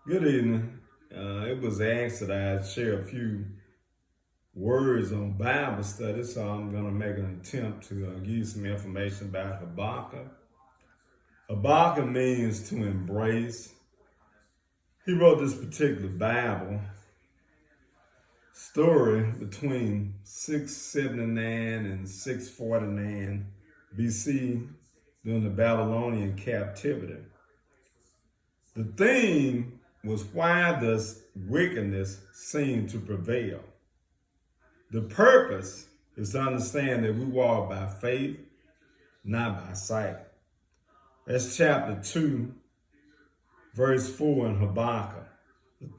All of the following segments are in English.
Good evening. It was asked that I share a few words on Bible study, so I'm going to make an attempt to give you some information about Habakkuk. Habakkuk means to embrace. He wrote this particular Bible story between 679 and 649 BC during the Babylonian captivity. The theme was why does wickedness seem to prevail? The purpose is to understand that we walk by faith, not by sight. That's chapter 2, verse 4 in Habakkuk, the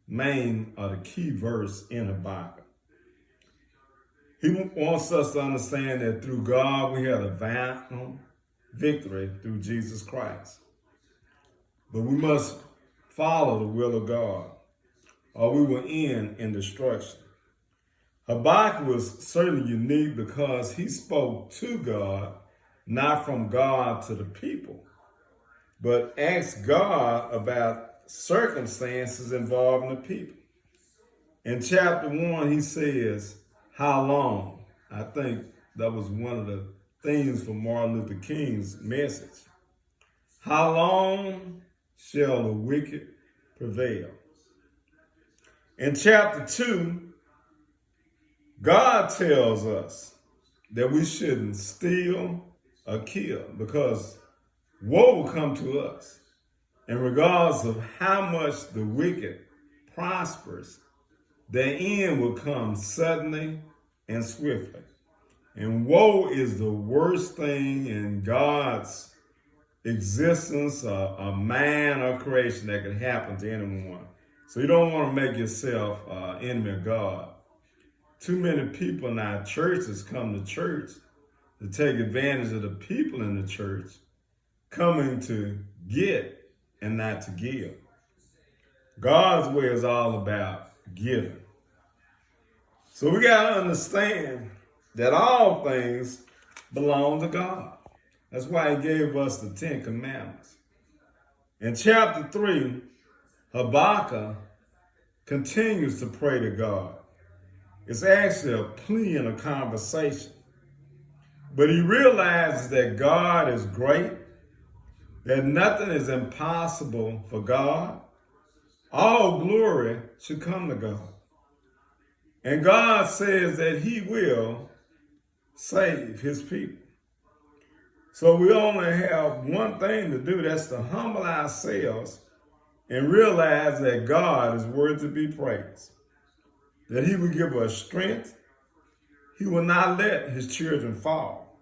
main or the key verse in Habakkuk. He wants us to understand that through God we have a final victory through Jesus Christ. But we must follow the will of God, or we will end in destruction. Habakkuk was certainly unique because he spoke to God, not from God to the people, but asked God about circumstances involving the people. In chapter 1, he says, how long? I think that was one of the themes for Martin Luther King's message. How long shall the wicked prevail? In chapter 2, God tells us that we shouldn't steal or kill because woe will come to us. And regardless of how much the wicked prospers, their end will come suddenly and swiftly. And woe is the worst thing in God's existence, a man or creation that can happen to anyone. So you don't want to make yourself enemy of God. Too many people in our churches come to church to take advantage of the people in the church, coming to get and not to give. God's way is all about giving. So we got to understand that all things belong to God. That's why he gave us the 10 Commandments. In chapter 3, Habakkuk continues to pray to God. It's actually a plea and a conversation. But he realizes that God is great, that nothing is impossible for God. All glory should come to God. And God says that he will save his people. So we only have one thing to do, that's to humble ourselves and realize that God is worthy to be praised. That he will give us strength. He will not let his children fall.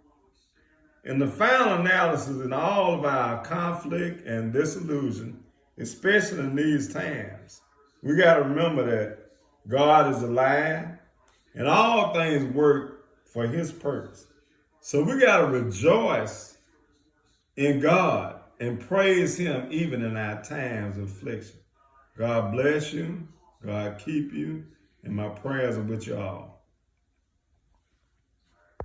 In the final analysis, in all of our conflict and disillusion, especially in these times, we got to remember that God is alive and all things work for his purpose. So we got to rejoice in God and praise him even in our times of affliction. God bless you. God keep you. And my prayers are with you all.